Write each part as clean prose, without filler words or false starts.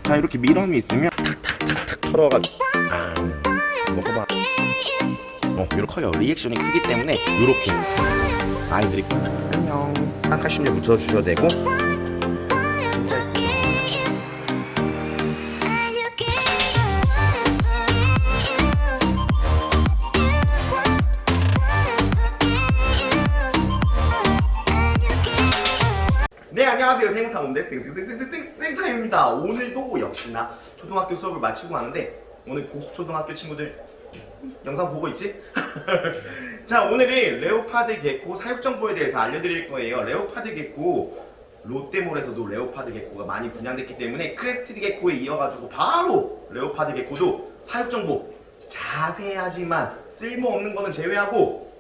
자, 이렇게 미럼이 있으면 탁탁탁탁 털어가지고 먹어봐. 이렇게 커요. 리액션이 크기 때문에 이렇게 아이들이 안녕 쌍칼슘제 묻혀주셔도 되고. 네, 안녕하세요. 생타운데 생타임입니다. 오늘도 역시나 초등학교 수업을 마치고 가는데 오늘 고수초등학교 친구들 영상 보고 있지? 자, 오늘은 레오파드 개코 사육정보에 대해서 알려드릴 거예요. 레오파드 개코 롯데몰에서도 레오파드 개코가 많이 분양됐기 때문에 크레스티드 개코에 이어가지고 바로 레오파드 개코도 사육정보 자세하지만 쓸모없는 거는 제외하고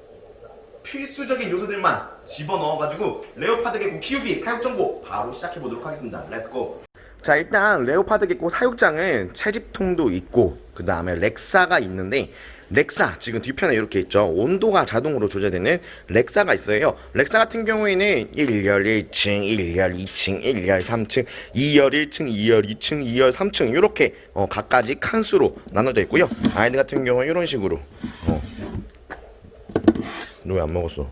필수적인 요소들만 집어넣어가지고 레오파드 개코 키우기 사육정보 바로 시작해보도록 하겠습니다. 렛츠고! 자, 일단 레오파드 개코 사육장은 채집통도 있고 그 다음에 렉사가 있는데, 렉사 지금 뒤편에 이렇게 있죠. 온도가 자동으로 조절되는 렉사가 있어요. 렉사 같은 경우에는 1열 1층, 1열 2층, 1열 3층, 2열 1층, 2열 2층, 2열 3층 이렇게 각가지 칸수로 나눠져 있고요. 아이들 같은 경우는 이런 식으로 너 왜 안 먹었어?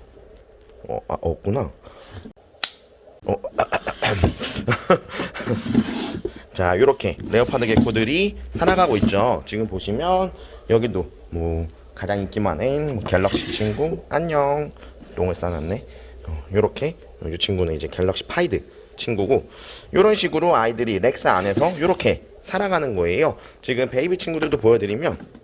없구나. 자, 요렇게 레오파드 개코들이 살아가고 있죠. 지금 보시면 여기도 뭐 가장 인기 많은 갤럭시 친구 안녕 똥을 싸놨네. 요렇게 이 친구는 이제 갤럭시 파이드 친구고, 요런 식으로 아이들이 렉사 안에서 요렇게 살아가는 거예요. 지금 베이비 친구들도 보여드리면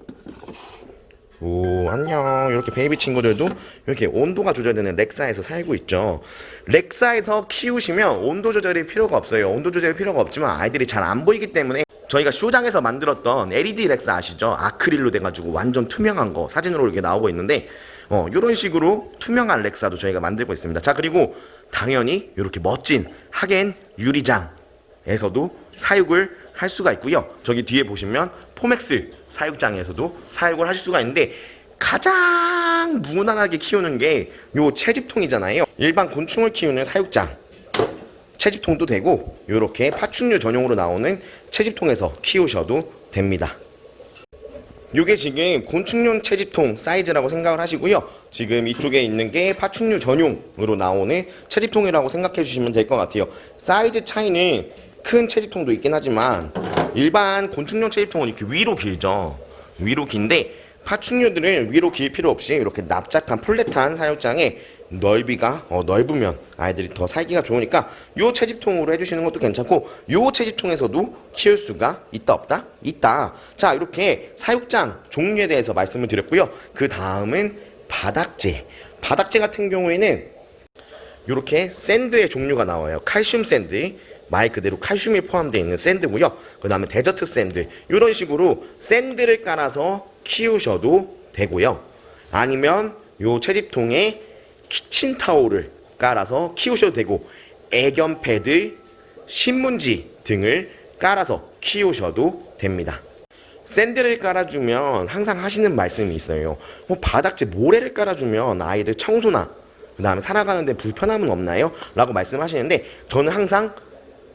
오, 안녕. 이렇게 베이비 친구들도 이렇게 온도가 조절되는 렉사에서 살고 있죠. 렉사에서 키우시면 온도 조절이 필요가 없어요. 온도 조절이 필요가 없지만 아이들이 잘 안 보이기 때문에 저희가 쇼장에서 만들었던 LED 렉사 아시죠? 아크릴로 돼가지고 완전 투명한 거 사진으로 이렇게 나오고 있는데 이런 식으로 투명한 렉사도 저희가 만들고 있습니다. 자, 그리고 당연히 이렇게 멋진 하겐 유리장에서도 사육을 할 수가 있고요. 저기 뒤에 보시면 포맥스 사육장에서도 사육을 하실 수가 있는데, 가장 무난하게 키우는 게 요 채집통이잖아요. 일반 곤충을 키우는 사육장 채집통도 되고, 요렇게 파충류 전용으로 나오는 채집통에서 키우셔도 됩니다. 요게 지금 곤충용 채집통 사이즈라고 생각을 하시고요. 지금 이쪽에 있는 게 파충류 전용으로 나오는 채집통이라고 생각해 주시면 될 것 같아요. 사이즈 차이는 큰 채집통도 있긴 하지만 일반 곤충용 채집통은 이렇게 위로 길죠. 위로 긴데 파충류들은 위로 길 필요 없이 이렇게 납작한 플랫한 사육장에 넓이가 넓으면 아이들이 더 살기가 좋으니까 요 채집통으로 해주시는 것도 괜찮고, 요 채집통에서도 키울 수가 있다 없다? 있다. 자, 이렇게 사육장 종류에 대해서 말씀을 드렸고요. 그 다음은 바닥재. 바닥재 같은 경우에는 이렇게 샌드의 종류가 나와요. 칼슘 샌드, 말 그대로 칼슘이 포함되어 있는 샌드고요. 그 다음에 데저트 샌드, 이런 식으로 샌드를 깔아서 키우셔도 되고요. 아니면 요 채집통에 키친타올을 깔아서 키우셔도 되고, 애견 패드, 신문지 등을 깔아서 키우셔도 됩니다. 샌드를 깔아주면 항상 하시는 말씀이 있어요. 바닥재 모래를 깔아주면 아이들 청소나 그 다음에 살아가는데 불편함은 없나요? 라고 말씀하시는데, 저는 항상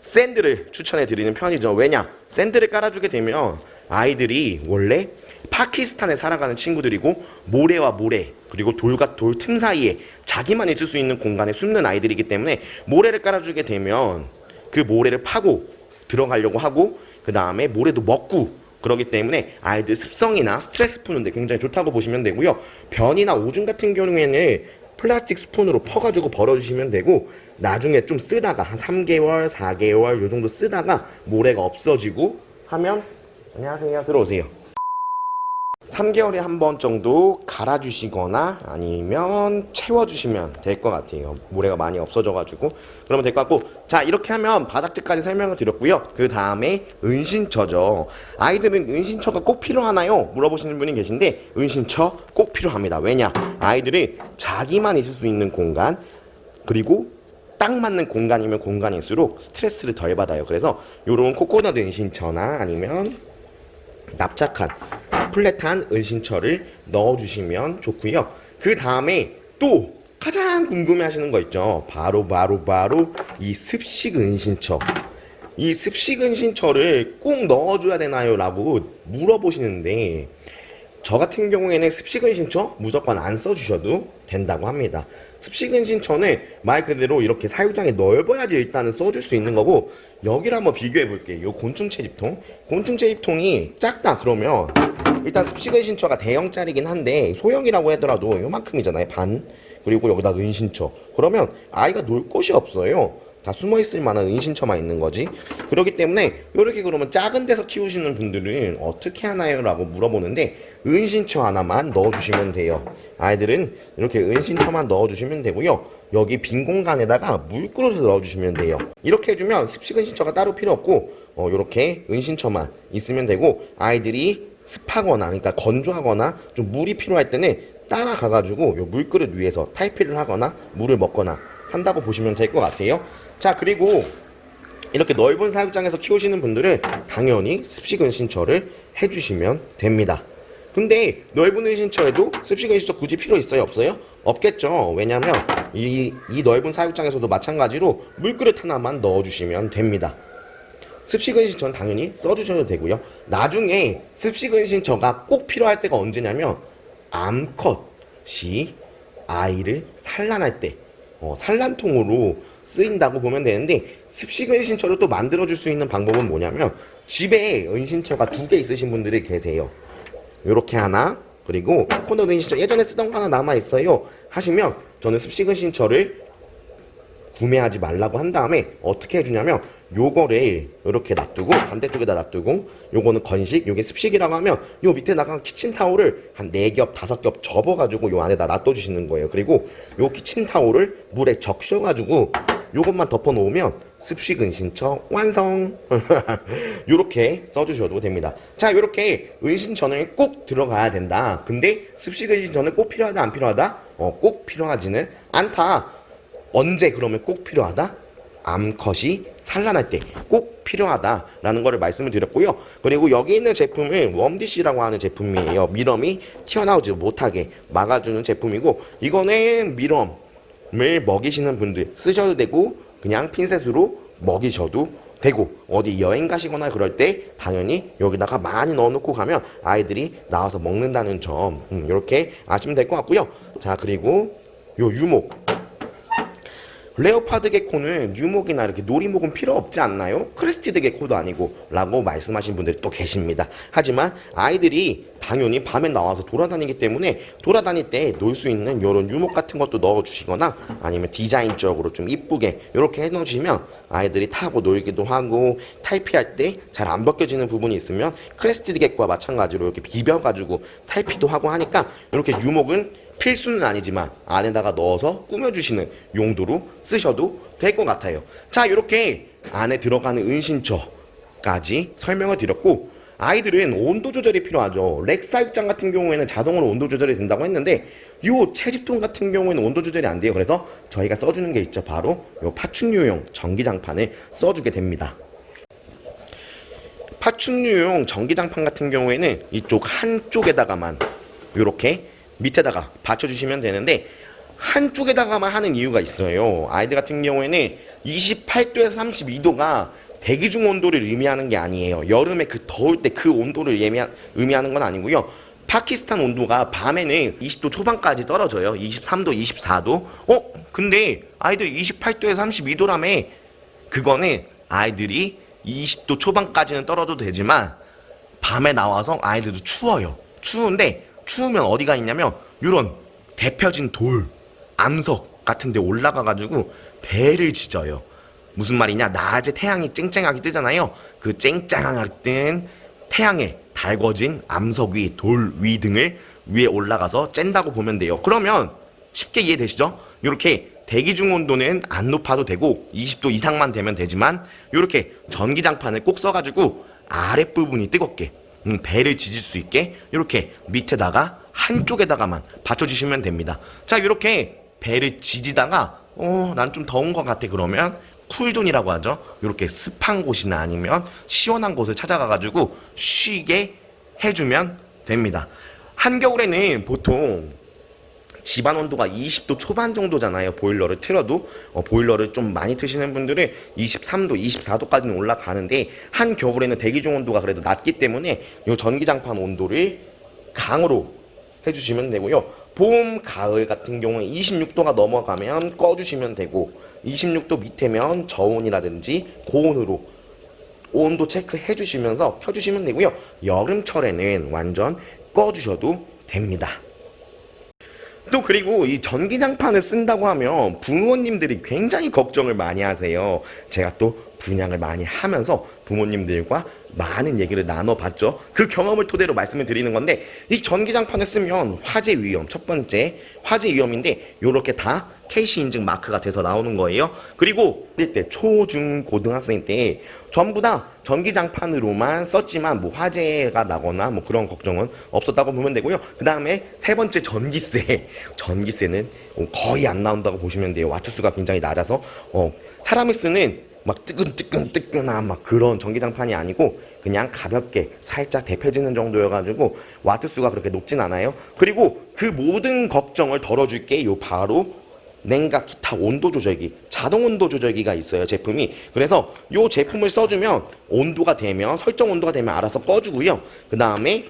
샌드를 추천해 드리는 편이죠. 왜냐? 샌드를 깔아주게 되면 아이들이 원래 파키스탄에 살아가는 친구들이고, 모래와 모래 그리고 돌과 돌 틈 사이에 자기만 있을 수 있는 공간에 숨는 아이들이기 때문에 모래를 깔아주게 되면 그 모래를 파고 들어가려고 하고, 그 다음에 모래도 먹고 그러기 때문에 아이들 습성이나 스트레스 푸는데 굉장히 좋다고 보시면 되고요. 변이나 오줌 같은 경우에는 플라스틱 스푼으로 퍼가지고 벌어주시면 되고, 나중에 좀 쓰다가 한 3개월, 4개월 요 정도 쓰다가 모래가 없어지고 하면 안녕하세요, 들어오세요. 3개월에 한 번 정도 갈아주시거나 아니면 채워주시면 될 것 같아요. 모래가 많이 없어져가지고 그러면 될 것 같고, 자, 이렇게 하면 바닥재까지 설명을 드렸고요. 그 다음에 은신처죠. 아이들은 은신처가 꼭 필요하나요? 물어보시는 분이 계신데, 은신처 꼭 필요합니다. 왜냐? 아이들이 자기만 있을 수 있는 공간, 그리고 딱 맞는 공간이면 공간일수록 스트레스를 덜 받아요. 그래서 요런 코코넛 은신처나 아니면 납작한 플랫한 은신처를 넣어주시면 좋고요. 그 다음에 또 가장 궁금해하시는 거 있죠. 바로 이 습식 은신처. 이 습식 은신처를 꼭 넣어줘야 되나요? 라고 물어보시는데, 저 같은 경우에는 습식은 신청 무조건 안 써주셔도 된다고 합니다. 습식은 신청은 말 그대로 이렇게 사육장에 넓어야지 일단은 써줄 수 있는 거고, 여기를 한번 비교해 볼게요. 요 곤충 채집통. 곤충 채집통이 작다 그러면 일단 습식은 신처가 대형짜리긴 한데 소형이라고 하더라도 요만큼이잖아요. 반. 그리고 여기다 은신처. 그러면 아이가 놀 곳이 없어요. 다 숨어있을 만한 은신처만 있는 거지. 그렇기 때문에 이렇게 그러면 작은 데서 키우시는 분들은 어떻게 하나요? 라고 물어보는데, 은신처 하나만 넣어주시면 돼요. 아이들은 이렇게 은신처만 넣어주시면 되고요. 여기 빈 공간에다가 물그릇을 넣어주시면 돼요. 이렇게 해주면 습식 은신처가 따로 필요 없고 이렇게 은신처만 있으면 되고, 아이들이 습하거나 그러니까 건조하거나 좀 물이 필요할 때는 따라가가지고 요 물그릇 위에서 탈피를 하거나 물을 먹거나 한다고 보시면 될 것 같아요. 자, 그리고 이렇게 넓은 사육장에서 키우시는 분들은 당연히 습식 은신처를 해주시면 됩니다. 근데 넓은 은신처에도 습식 은신처 굳이 필요 있어요? 없어요? 없겠죠. 왜냐면 이 넓은 사육장에서도 마찬가지로 물그릇 하나만 넣어주시면 됩니다. 습식 은신처는 당연히 써주셔도 되고요. 나중에 습식 은신처가 꼭 필요할 때가 언제냐면 암컷이 아이를 산란할 때 산란통으로 쓰인다고 보면 되는데, 습식 은신처를 또 만들어줄 수 있는 방법은 뭐냐면, 집에 은신처가 2개 있으신 분들이 계세요. 요렇게 하나, 그리고 코너 은신처 예전에 쓰던 거 하나 남아있어요 하시면, 저는 습식 은신처를 구매하지 말라고 한 다음에 어떻게 해주냐면, 요거를 이렇게 놔두고 반대쪽에다 놔두고, 요거는 건식, 요게 습식이라고 하면 요 밑에 나간 키친타올을 한 4겹 5겹 접어가지고 요 안에다 놔둬주시는 거예요. 그리고 요 키친타올을 물에 적셔가지고 요것만 덮어놓으면 습식 은신처 완성. 요렇게 써주셔도 됩니다. 자, 요렇게 은신처는 꼭 들어가야 된다. 근데 습식 은신처는 꼭 필요하다 안 필요하다? 꼭 필요하지는 않다. 언제 그러면 꼭 필요하다? 암컷이 산란할 때 꼭 필요하다라는 거를 말씀을 드렸고요. 그리고 여기 있는 제품은 웜디시라고 하는 제품이에요. 미럼이 튀어나오지 못하게 막아주는 제품이고, 이거는 미럼을 먹이시는 분들 쓰셔도 되고 그냥 핀셋으로 먹이셔도 되고, 어디 여행 가시거나 그럴 때 당연히 여기다가 많이 넣어놓고 가면 아이들이 나와서 먹는다는 점 이렇게 아시면 될 것 같고요. 자, 그리고 요 유목, 레오파드 게코는 유목이나 이렇게 놀이목은 필요 없지 않나요? 크레스티드 게코도 아니고 라고 말씀하신 분들이 또 계십니다. 하지만 아이들이 당연히 밤에 나와서 돌아다니기 때문에 돌아다닐 때 놀 수 있는 이런 유목 같은 것도 넣어주시거나, 아니면 디자인적으로 좀 이쁘게 이렇게 해놓으시면 아이들이 타고 놀기도 하고, 탈피할 때 잘 안 벗겨지는 부분이 있으면 크레스티드 게코와 마찬가지로 이렇게 비벼가지고 탈피도 하고 하니까, 이렇게 유목은 필수는 아니지만 안에다가 넣어서 꾸며주시는 용도로 쓰셔도 될 것 같아요. 자, 이렇게 안에 들어가는 은신처까지 설명을 드렸고, 아이들은 온도 조절이 필요하죠. 렉사육장 같은 경우에는 자동으로 온도 조절이 된다고 했는데, 요 채집통 같은 경우에는 온도 조절이 안 돼요. 그래서 저희가 써주는 게 있죠. 바로 요 파충류용 전기장판을 써주게 됩니다. 파충류용 전기장판 같은 경우에는 이쪽 한쪽에다가만 요렇게 밑에다가 받쳐주시면 되는데, 한쪽에다가만 하는 이유가 있어요. 아이들 같은 경우에는 28도에서 32도가 대기 중 온도를 의미하는 게 아니에요. 여름에 그 더울 때 그 온도를 의미하는 건 아니고요. 파키스탄 온도가 밤에는 20도 초반까지 떨어져요. 23도, 24도. 근데 아이들 28도에서 32도라며. 그거는 아이들이 20도 초반까지는 떨어져도 되지만 밤에 나와서 아이들도 추워요. 추운데, 추우면 어디가 있냐면 요런 데펴진 돌, 암석 같은 데 올라가가지고 배를 지져요. 무슨 말이냐, 낮에 태양이 쨍쨍하게 뜨잖아요. 그 쨍쨍하게 뜬 태양에 달궈진 암석 위, 돌 위 등을 위에 올라가서 쨘다고 보면 돼요. 그러면 쉽게 이해되시죠? 요렇게 대기 중 온도는 안 높아도 되고 20도 이상만 되면 되지만, 요렇게 전기장판을 꼭 써가지고 아랫부분이 뜨겁게 배를 지질 수 있게 이렇게 밑에다가 한쪽에다가만 받쳐주시면 됩니다. 자, 이렇게 배를 지지다가 난 좀 더운 것 같아 그러면 쿨존이라고 하죠. 이렇게 습한 곳이나 아니면 시원한 곳을 찾아가가지고 쉬게 해주면 됩니다. 한겨울에는 보통 집안 온도가 20도 초반 정도잖아요. 보일러를 틀어도 보일러를 좀 많이 트시는 분들은 23도, 24도까지는 올라가는데 한겨울에는 대기 중 온도가 그래도 낮기 때문에 이 전기장판 온도를 강으로 해주시면 되고요. 봄, 가을 같은 경우에 26도가 넘어가면 꺼주시면 되고 26도 밑에면 저온이라든지 고온으로 온도 체크해 주시면서 켜주시면 되고요. 여름철에는 완전 꺼주셔도 됩니다. 또 그리고 이 전기장판을 쓴다고 하면 부모님들이 굉장히 걱정을 많이 하세요. 제가 또 분양을 많이 하면서 부모님들과 많은 얘기를 나눠봤죠. 그 경험을 토대로 말씀을 드리는 건데 이 전기장판을 쓰면 화재 위험, 첫 번째 화재 위험인데 요렇게 다 KC 인증 마크가 돼서 나오는 거예요. 그리고 때 초, 중, 고등학생 때 전부 다 전기장판으로만 썼지만 뭐 화재가 나거나 뭐 그런 걱정은 없었다고 보면 되고요. 그 다음에 세 번째 전기세. 전기세는 거의 안 나온다고 보시면 돼요. 와트수가 굉장히 낮아서 사람이 쓰는 막 뜨끈뜨끈뜨끈한 막 그런 전기장판이 아니고 그냥 가볍게 살짝 데펴지는 정도여가지고 와트수가 그렇게 높진 않아요. 그리고 그 모든 걱정을 덜어줄게 요 바로 냉각 기타 온도 조절기, 자동 온도 조절기가 있어요, 제품이. 그래서 요 제품을 써주면 온도가 되면 설정 온도가 되면 알아서 꺼주고요. 그 다음에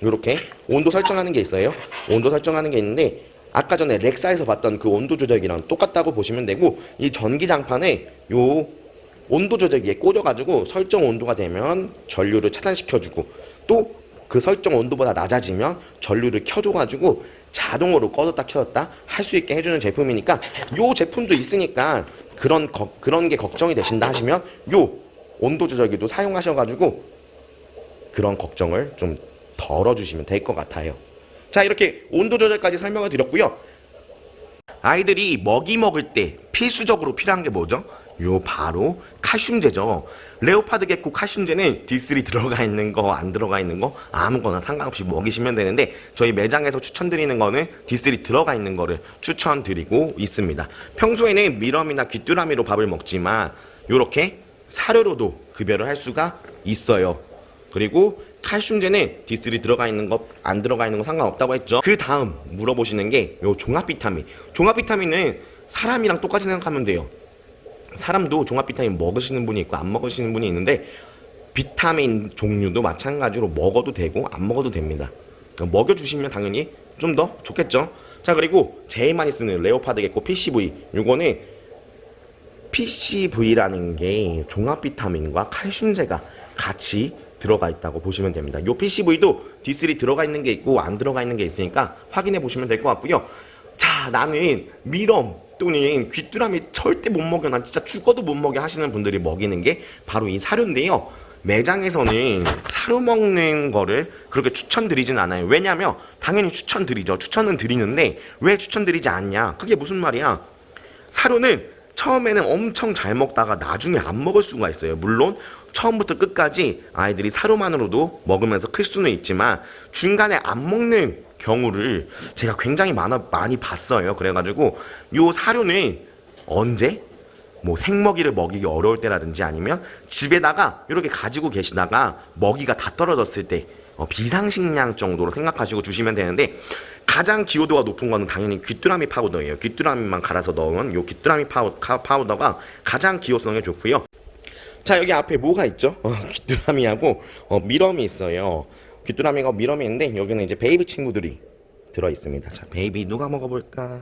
요렇게 온도 설정하는 게 있어요. 온도 설정하는 게 있는데 아까 전에 렉사에서 봤던 그 온도 조절기랑 똑같다고 보시면 되고 이 전기장판에 요 온도 조절기에 꽂아가지고 설정 온도가 되면 전류를 차단시켜주고 또 그 설정 온도보다 낮아지면 전류를 켜줘가지고 자동으로 꺼졌다 켜졌다 할 수 있게 해주는 제품이니까 요 제품도 있으니까 그런 게 걱정이 되신다 하시면 요 온도 조절기도 사용하셔가지고 그런 걱정을 좀 덜어주시면 될 것 같아요. 자, 이렇게 온도 조절까지 설명을 드렸고요. 아이들이 먹이 먹을 때 필수적으로 필요한 게 뭐죠? 요 바로 칼슘제죠. 레오파드 개코 칼슘제는 D3 들어가 있는 거 안 들어가 있는 거 아무거나 상관없이 먹이시면 되는데 저희 매장에서 추천드리는 거는 D3 들어가 있는 거를 추천드리고 있습니다. 평소에는 미럼이나 귀뚜라미로 밥을 먹지만 요렇게 사료로도 급여를 할 수가 있어요. 그리고 칼슘제는 D3 들어가 있는 거 안 들어가 있는 거 상관없다고 했죠. 그 다음 물어보시는 게 요 종합 비타민. 종합 비타민은 사람이랑 똑같이 생각하면 돼요. 사람도 종합 비타민 먹으시는 분이 있고 안 먹으시는 분이 있는데 비타민 종류도 마찬가지로 먹어도 되고 안 먹어도 됩니다. 먹여주시면 당연히 좀 더 좋겠죠. 자, 그리고 제일 많이 쓰는 레오파드 개코 PCV. 요거는 PCV라는 게 종합 비타민과 칼슘제가 같이 들어가 있다고 보시면 됩니다. 요 PCV도 D3 들어가 있는 게 있고 안 들어가 있는 게 있으니까 확인해 보시면 될 것 같고요. 자, 나는 미럼 또는 귀뚜라미 절대 못 먹여, 난 진짜 죽어도 못 먹여 하시는 분들이 먹이는 게 바로 이 사료인데요. 매장에서는 사료 먹는 거를 그렇게 추천드리진 않아요. 왜냐면 당연히 추천드리죠. 추천은 드리는데 왜 추천드리지 않냐? 그게 무슨 말이야? 사료는 처음에는 엄청 잘 먹다가 나중에 안 먹을 수가 있어요. 물론 처음부터 끝까지 아이들이 사료만으로도 먹으면서 클 수는 있지만 중간에 안 먹는 경우를 제가 굉장히 많이 봤어요. 그래가지고 요 사료는 언제? 뭐 생먹이를 먹이기 어려울 때라든지 아니면 집에다가 이렇게 가지고 계시다가 먹이가 다 떨어졌을 때 비상식량 정도로 생각하시고 주시면 되는데 가장 기호도가 높은 거는 당연히 귀뚜라미 파우더예요. 귀뚜라미만 갈아서 넣은 요 귀뚜라미 파우더가 가장 기호성에 좋고요. 자, 여기 앞에 뭐가 있죠? 귀뚜라미하고 미럼이 있어요. 귀뚜라미가 미럼이 있는데 여기는 이제 베이비 친구들이 들어있습니다. 자, 베이비 누가 먹어볼까?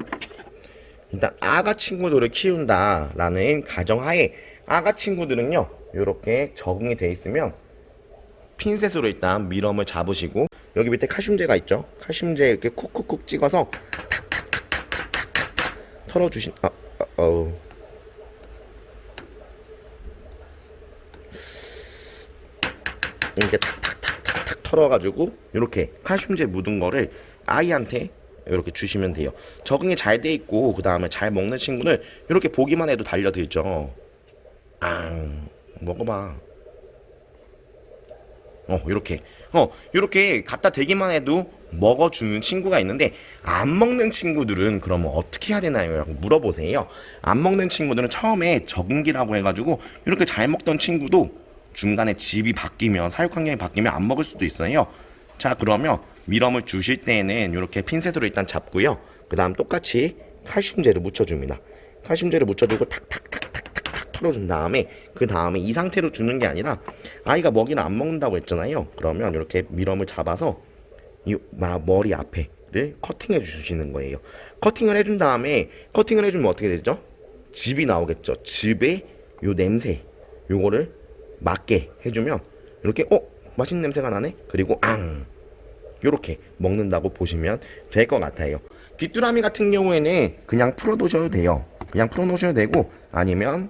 일단 아가 친구들을 키운다라는 가정하에 아가 친구들은요 이렇게 적응이 돼 있으면 핀셋으로 일단 미럼을 잡으시고 여기 밑에 칼슘제가 있죠. 칼슘제 이렇게 쿡쿡쿡 찍어서 탁탁탁탁탁탁 털어주신 이렇게 탁탁탁탁탁 털어가지고 이렇게 칼슘제 묻은 거를 아이한테 이렇게 주시면 돼요. 적응이 잘 돼 있고 그 다음에 잘 먹는 친구는 이렇게 보기만 해도 달려들죠. 먹어봐. 이렇게 갖다 대기만 해도 먹어주는 친구가 있는데 안 먹는 친구들은 그러면 어떻게 해야 되나요? 라고 물어보세요. 안 먹는 친구들은 처음에 적응기라고 해가지고 이렇게 잘 먹던 친구도 중간에 집이 바뀌면 사육 환경이 바뀌면 안 먹을 수도 있어요. 자, 그러면 미럼을 주실 때에는 이렇게 핀셋으로 일단 잡고요. 그 다음 똑같이 칼슘제를 묻혀줍니다. 칼슘제를 묻혀주고 탁탁탁탁탁탁 털어준 다음에 그 다음에 이 상태로 주는 게 아니라 아이가 먹이를 안 먹는다고 했잖아요. 그러면 이렇게 밀웜을 잡아서 이 머리 앞에를 커팅해 주시는 거예요. 커팅을 해준 다음에 커팅을 해주면 어떻게 되죠? 즙이 나오겠죠. 즙에 요 냄새 요거를 맞게 해주면 이렇게 맛있는 냄새가 나네. 그리고 요렇게 먹는다고 보시면 될 것 같아요. 귀뚜라미 같은 경우에는 그냥 풀어 놓으셔도 돼요. 그냥 풀어 놓으셔도 되고 아니면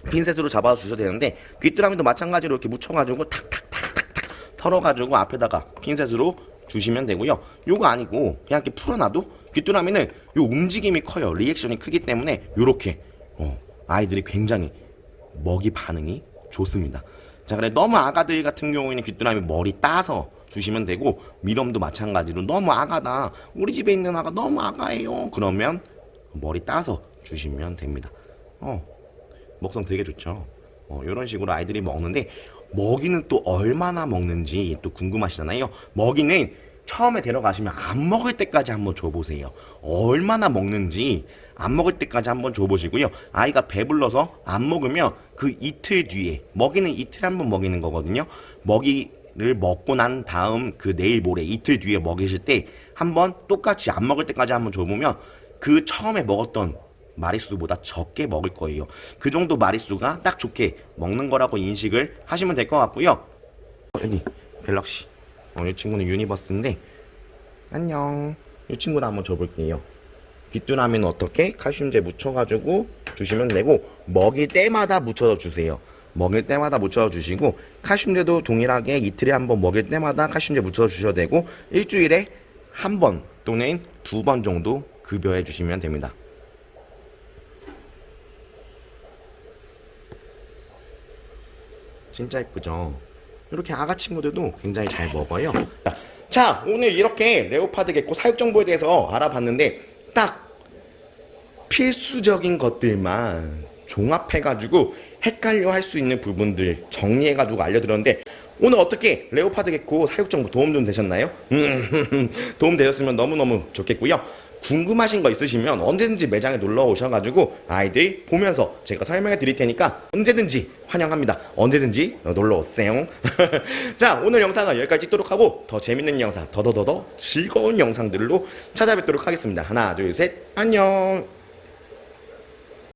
핀셋으로 잡아 주셔도 되는데 귀뚜라미도 마찬가지로 이렇게 묻혀가지고 탁탁탁탁탁 털어가지고 앞에다가 핀셋으로 주시면 되고요. 요거 아니고 그냥 이렇게 풀어놔도 귀뚜라미는 요 움직임이 커요. 리액션이 크기 때문에 요렇게 아이들이 굉장히 먹이 반응이 좋습니다. 자, 그래 너무 아가들 같은 경우에는 귀뚜라미 머리 따서 주시면 되고 밀웜도 마찬가지로 너무 아가다 우리 집에 있는 아가 너무 아가예요 그러면 머리 따서 주시면 됩니다. 먹성 되게 좋죠. 이런 식으로 아이들이 먹는데 먹이는 또 얼마나 먹는지 또 궁금하시잖아요. 먹이는 처음에 데려가시면 안 먹을 때까지 한번 줘보세요. 얼마나 먹는지 안 먹을 때까지 한번 줘보시고요. 아이가 배불러서 안 먹으면 그 이틀 뒤에 먹이는 이틀에 한번 먹이는 거거든요. 먹이를 먹고 난 다음 그 내일 모레 이틀 뒤에 먹이실 때 한번 똑같이 안 먹을 때까지 한번 줘보면 그 처음에 먹었던 마리수보다 적게 먹을 거예요. 그 정도 마리수가 딱 좋게 먹는 거라고 인식을 하시면 될 것 같고요. 여기 갤럭시 이 친구는 유니버스인데 안녕. 이 친구도 한번 줘볼게요. 귀뚜라미는 어떻게 칼슘제 묻혀가지고 주시면 되고 먹일 때마다 묻혀서 주세요. 먹일 때마다 묻혀서 주시고 칼슘제도 동일하게 이틀에 한번 먹일 때마다 칼슘제 묻혀서 주셔도 되고 일주일에 한 번 또는 2번 정도 급여해 주시면 됩니다. 진짜 예쁘죠? 이렇게 아가 친구들도 굉장히 잘 먹어요. 자, 오늘 이렇게 레오파드 개코 사육 정보에 대해서 알아봤는데 딱 필수적인 것들만 종합해가지고 헷갈려 할 수 있는 부분들 정리해가지고 알려드렸는데 오늘 어떻게 레오파드 개코 사육 정보 도움 좀 되셨나요? 도움 되셨으면 너무너무 좋겠고요. 궁금하신 거 있으시면 언제든지 매장에 놀러 오셔가지고 아이들 보면서 제가 설명해 드릴 테니까 언제든지 환영합니다. 언제든지 놀러 오세요. 자, 오늘 영상은 여기까지 찍도록 하고 더 재밌는 영상, 더 즐거운 영상들로 찾아뵙도록 하겠습니다. 하나, 둘, 셋, 안녕.